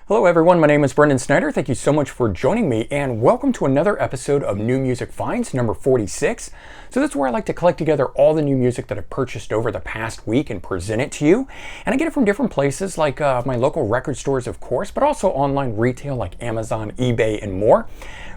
Hello everyone, my name is Brendan Snyder. Thank you so much for joining me and welcome to another episode of New Music Finds, number 46. So this is where I like to collect together all the new music that I've purchased over the past week and present it to you. And I get it from different places like my local record stores, of course, but also online retail like Amazon, eBay, and more.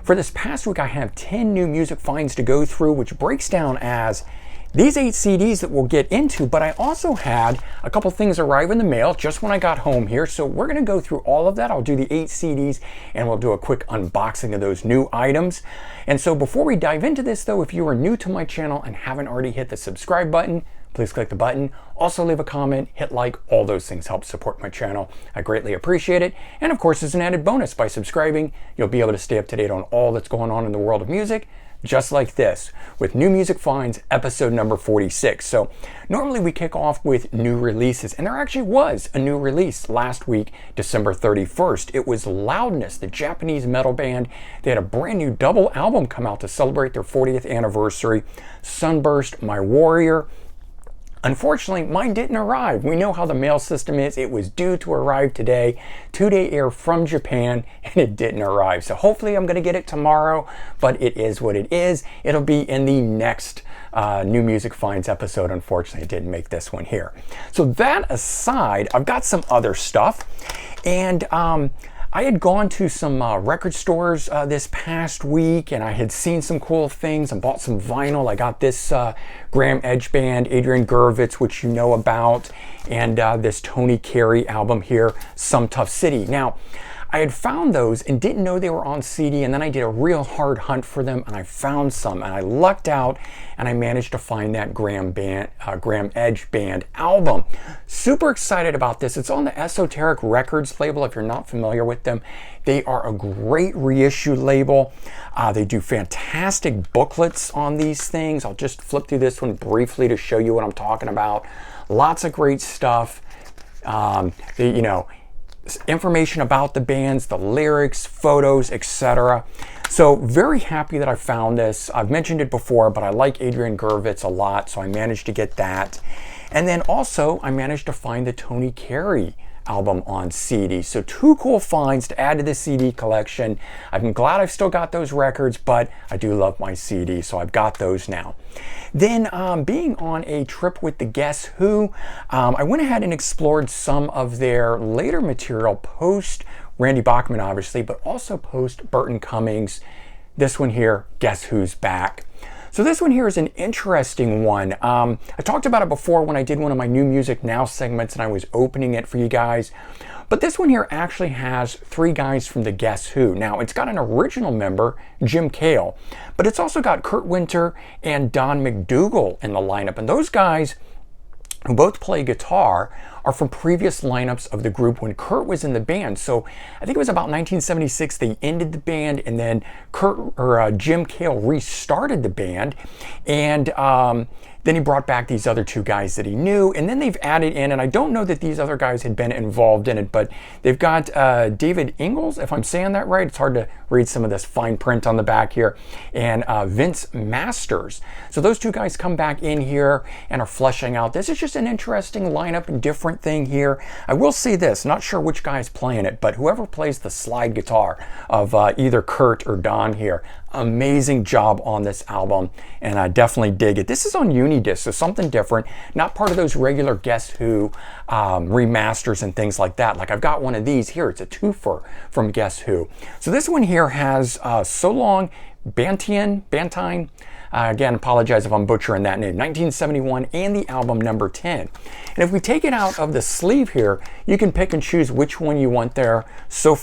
For this past week, I have 10 new music finds to go through, which breaks down as these 8 CDs that we'll get into, but I also had a couple things arrive in the mail just when I got home here. So we're going to go through all of that. I'll do the 8 CDs and we'll do a quick unboxing of those new items. And so before we dive into this though, if you are new to my channel and haven't already hit the subscribe button, please click the button. Also leave a comment, hit like, all those things help support my channel. I greatly appreciate it. And of course, as an added bonus, by subscribing, you'll be able to stay up to date on all that's going on in the world of music, just like this, with New Music Finds, episode number 46. So normally we kick off with new releases, and there actually was a new release last week, December 31st. It was Loudness, the Japanese metal band. They had a brand new double album come out to celebrate their 40th anniversary, Sunburst, My Warrior. Unfortunately, mine didn't arrive. We know how the mail system is. It was due to arrive today, 2-day air from Japan, and it didn't arrive. So hopefully I'm going to get it tomorrow, but it is what it is. It'll be in the next New Music Finds episode. Unfortunately, it didn't make this one here. So that aside, I've got some other stuff, and I had gone to some record stores this past week, and I had seen some cool things and bought some vinyl. I got this Graham Edge band, Adrian Gurvitz, which you know about, and this Tony Carey album here, Some Tough City. Now, I had found those and didn't know they were on CD, and then I did a real hard hunt for them, and I found some, and I lucked out, and I managed to find that Graham Edge band album. Super excited about this. It's on the Esoteric Records label, if you're not familiar with them. They are a great reissue label. They do fantastic booklets on these things. I'll just flip through this one briefly to show you what I'm talking about. Lots of great stuff. Information about the bands, the lyrics, photos, etc. So very happy that I found this. I've mentioned it before, but I like Adrian Gurvitz a lot, so I managed to get that. And then also I managed to find the Tony Carey album on CD. So 2 cool finds to add to the CD collection. I'm glad I've still got those records, but I do love my CD, so I've got those now. Then being on a trip with the Guess Who, I went ahead and explored some of their later material post Randy Bachman, obviously, but also post Burton Cummings. This one here, Guess Who's Back. So this one here is an interesting one. I talked about it before when I did one of my New Music Now segments and I was opening it for you guys. But this one here actually has 3 guys from the Guess Who. Now, it's got an original member, Jim Cale, but it's also got Kurt Winter and Don McDougall in the lineup. And those guys, who both play guitar, are from previous lineups of the group when Kurt was in the band. So I think it was about 1976 they ended the band, and then Jim Cale restarted the band, and then he brought back these other 2 guys that he knew, and then they've added in, and I don't know that these other guys had been involved in it, but they've got David Ingalls, if I'm saying that right. It's hard to read some of this fine print on the back here, and Vince Masters. So those 2 guys come back in here and are fleshing out. This is just an interesting lineup and different thing here. I will say this, not sure which guy's playing it, but whoever plays the slide guitar of either Kurt or Don here, amazing job on this album, and I definitely dig it. This is on Unidisc, so something different, not part of those regular Guess Who remasters and things like that. Like I've got one of these here, it's a twofer from Guess Who. So this one here has So Long Bantine. Again, apologize if I'm butchering that name. 1971, and the album number 10. And if we take it out of the sleeve here, you can pick and choose which one you want there. So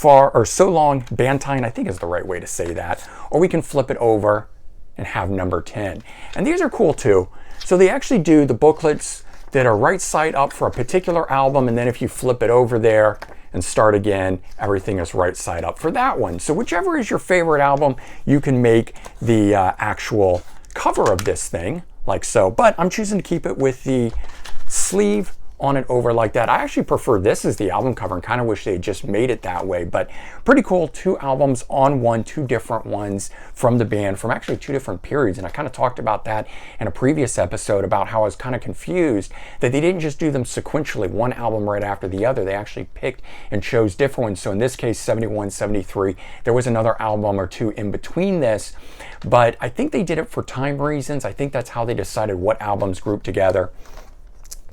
Long Bantine, I think is the right way to say that. Or we can flip it over and have number 10. And these are cool too. So they actually do the booklets that are right side up for a particular album, and then if you flip it over there and start again, everything is right side up for that one. So whichever is your favorite album, you can make the actual cover of this thing like so, but I'm choosing to keep it with the sleeve on it over like that. I actually prefer this as the album cover and kind of wish they had just made it that way, but pretty cool. 2 albums on one, 2 different ones from the band from actually 2 different periods. And I kind of talked about that in a previous episode about how I was kind of confused that they didn't just do them sequentially, one album right after the other. They actually picked and chose different ones. So in this case, 71, 73, there was another album or 2 in between this, but I think they did it for time reasons. I think that's how they decided what albums grouped together.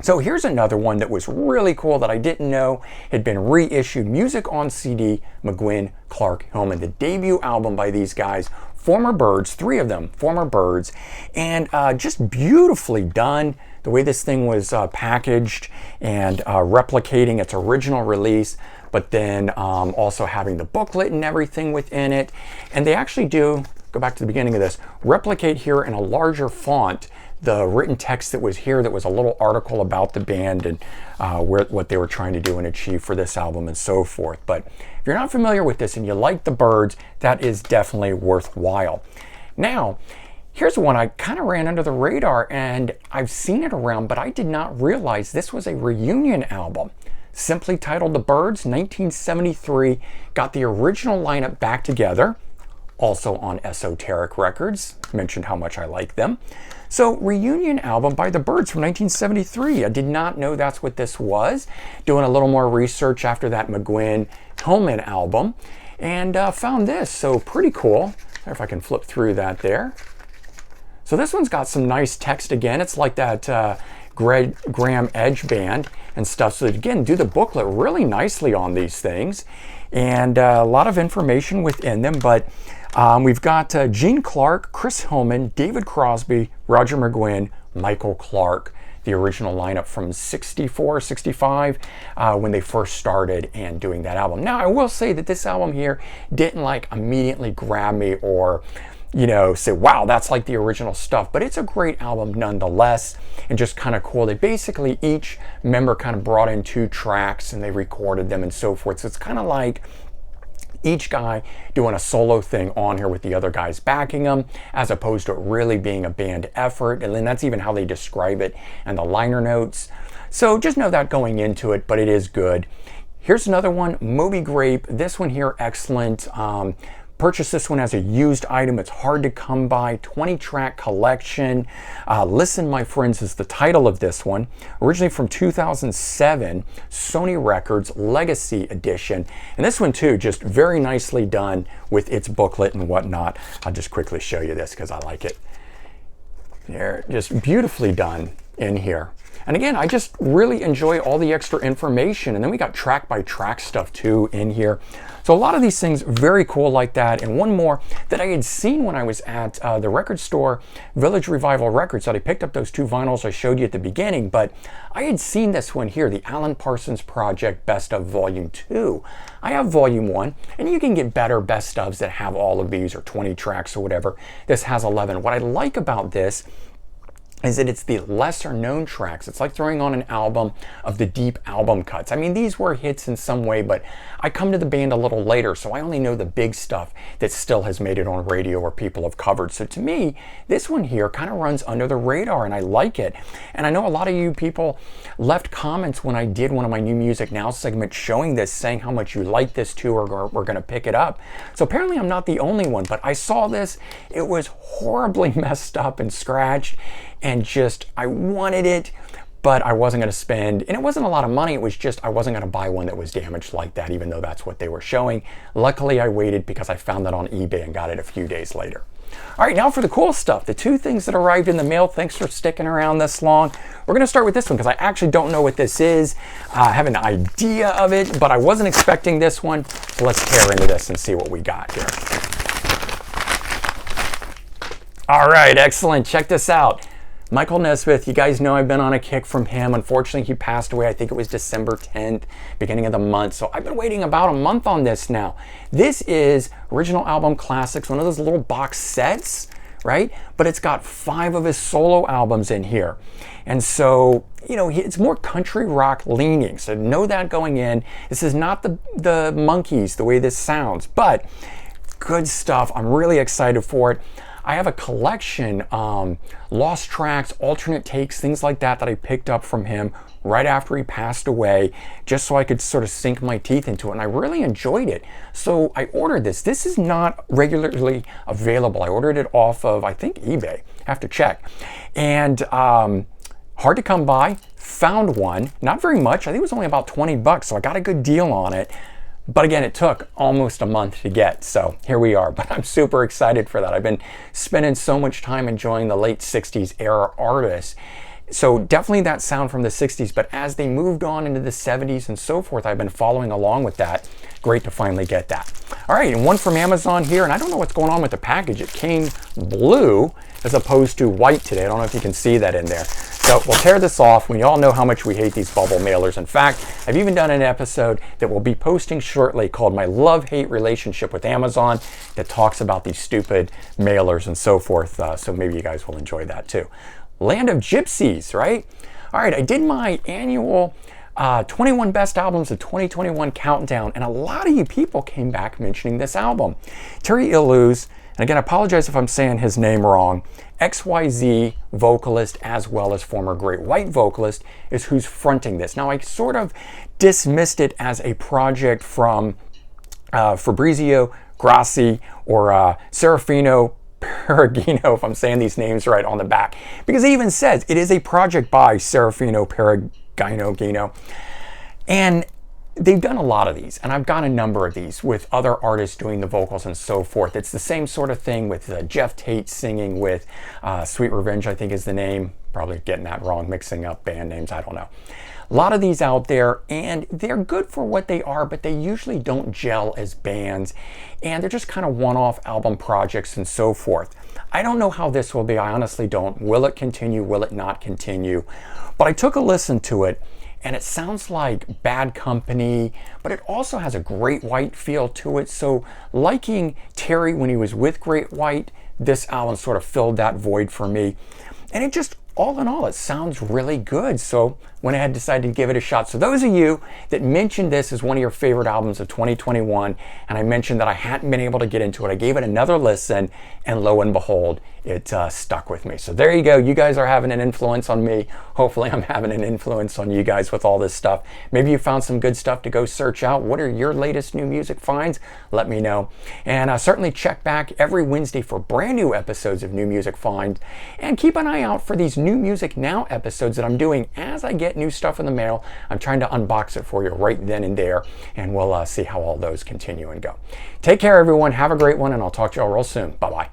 So here's another one that was really cool that I didn't know had been reissued. Music on CD, McGuinn, Clark, Hillman, the debut album by these guys, former Byrds, 3 of them, former Byrds, and just beautifully done. The way this thing was packaged and replicating its original release, but then also having the booklet and everything within it. And they actually do, go back to the beginning of this, replicate here in a larger font the written text that was here, that was a little article about the band and what they were trying to do and achieve for this album and so forth. But if you're not familiar with this and you like the Byrds, that is definitely worthwhile. Now, here's one I kind of ran under the radar, and I've seen it around, but I did not realize this was a reunion album. Simply titled The Byrds, 1973, got the original lineup back together, also on Esoteric Records, mentioned how much I like them. So, reunion album by the Byrds from 1973. I did not know that's what this was. Doing a little more research after that McGuinn Hillman album, and found this. So, pretty cool. If I can flip through that there. So this one's got some nice text again. It's like that Graham Edge band and stuff. So again, do the booklet really nicely on these things, and a lot of information within them. But we've got Gene Clark, Chris Hillman, David Crosby, Roger McGuinn, Michael Clark, the original lineup from 64, 65, when they first started and doing that album. Now, I will say that this album here didn't like immediately grab me or, you know, say, wow, that's like the original stuff. But it's a great album nonetheless, and just kind of cool. They basically, each member kind of brought in 2 tracks and they recorded them and so forth. So it's kind of like each guy doing a solo thing on here with the other guys backing them, as opposed to it really being a band effort. And then that's even how they describe it and the liner notes. So just know that going into it, but it is good. Here's another one, Moby Grape. This one here, excellent. Purchase this one as a used item. It's hard to come by. 20-track collection. Listen, My Friends is the title of this one. Originally from 2007, Sony Records Legacy Edition. And this one too, just very nicely done with its booklet and whatnot. I'll just quickly show you this because I like it. There, just beautifully done in here. And again, I just really enjoy all the extra information. And then we got track by track stuff too in here. So a lot of these things very cool like that. And one more that I had seen when I was at the record store, Village Revival Records, that I picked up those 2 vinyls I showed you at the beginning. But I had seen this one here, the Alan Parsons Project Best of Volume 2. I have Volume 1, and you can get better best ofs that have all of these or 20 tracks or whatever. This has 11. What I like about this is that it's the lesser known tracks. It's like throwing on an album of the deep album cuts. I mean, these were hits in some way, but I come to the band a little later, so I only know the big stuff that still has made it on radio or people have covered. So to me, this one here kind of runs under the radar, and I like it. And I know a lot of you people left comments when I did one of my New Music Now segments showing this, saying how much you like this too, or we're going to pick it up. So apparently I'm not the only one, but I saw this. It was horribly messed up and scratched, and just, I wanted it, but I wasn't going to spend, and it wasn't a lot of money, it was just, I wasn't going to buy one that was damaged like that, even though that's what they were showing. Luckily, I waited because I found that on eBay and got it a few days later. All right, now for the cool stuff, the 2 things that arrived in the mail. Thanks for sticking around this long. We're going to start with this one because I actually don't know what this is. I have an idea of it, but I wasn't expecting this one. So let's tear into this and see what we got here. All right, excellent. Check this out. Michael Nesmith, you guys know I've been on a kick from him. Unfortunately, he passed away, I think it was December 10th, beginning of the month. So I've been waiting about a month on this now. This is Original Album Classics, one of those little box sets, right? But it's got 5 of his solo albums in here. And so, you know, it's more country rock leaning. So know that going in. This is not the Monkees, the way this sounds, but good stuff. I'm really excited for it. I have a collection, lost tracks, alternate takes, things like that I picked up from him. right after he passed away, just so I could sort of sink my teeth into it, and I really enjoyed it. So I ordered this. This is not regularly available. I ordered it off of, I think, eBay. I have to check. And hard to come by. Found one. Not very much. I think it was only about 20 bucks, so I got a good deal on it. But again, it took almost a month to get, so here we are. But I'm super excited for that. I've been spending so much time enjoying the late 60s era artists. So definitely that sound from the 60s, but as they moved on into the 70s and so forth, I've been following along with that. Great to finally get that. All right, and one from Amazon here, and I don't know what's going on with the package. It came blue as opposed to white today. I don't know if you can see that in there. So we'll tear this off. We all know how much we hate these bubble mailers. In fact, I've even done an episode that we'll be posting shortly called My Love-Hate Relationship with Amazon that talks about these stupid mailers and so forth. So maybe you guys will enjoy that too. Land of Gypsies, right? All right, I did my annual 21 Best Albums of 2021 countdown, and a lot of you people came back mentioning this album. Terry Illouz, and again, I apologize if I'm saying his name wrong, XYZ vocalist as well as former Great White vocalist is who's fronting this. Now, I sort of dismissed it as a project from Fabrizio Grassi or Serafino Perugino, if I'm saying these names right, on the back, because it even says it is a project by Serafino Perugino, and they've done a lot of these, and I've got a number of these with other artists doing the vocals and so forth. It's the same sort of thing with Jeff Tate singing with Sweet Revenge, I think is the name. Probably getting that wrong, mixing up band names, I don't know. A lot of these out there, and they're good for what they are, but they usually don't gel as bands, and they're just kind of one-off album projects and so forth. I don't know how this will be. I honestly don't. Will it continue? Will it not continue? But I took a listen to it, and it sounds like Bad Company, but it also has a Great White feel to it. So liking Terry when he was with Great White, this album sort of filled that void for me. And it just, all in all, it sounds really good. So went ahead and decided to give it a shot. So those of you that mentioned this as one of your favorite albums of 2021, and I mentioned that I hadn't been able to get into it, I gave it another listen, and lo and behold, it stuck with me. So there you go. You guys are having an influence on me. Hopefully I'm having an influence on you guys with all this stuff. Maybe you found some good stuff to go search out. What are your latest new music finds? Let me know. And certainly check back every Wednesday for brand new episodes of New Music Finds. And keep an eye out for these New Music Now episodes that I'm doing as I get new stuff in the mail. I'm trying to unbox it for you right then and there, and we'll see how all those continue and go. Take care, everyone. Have a great one, and I'll talk to you all real soon. Bye-bye.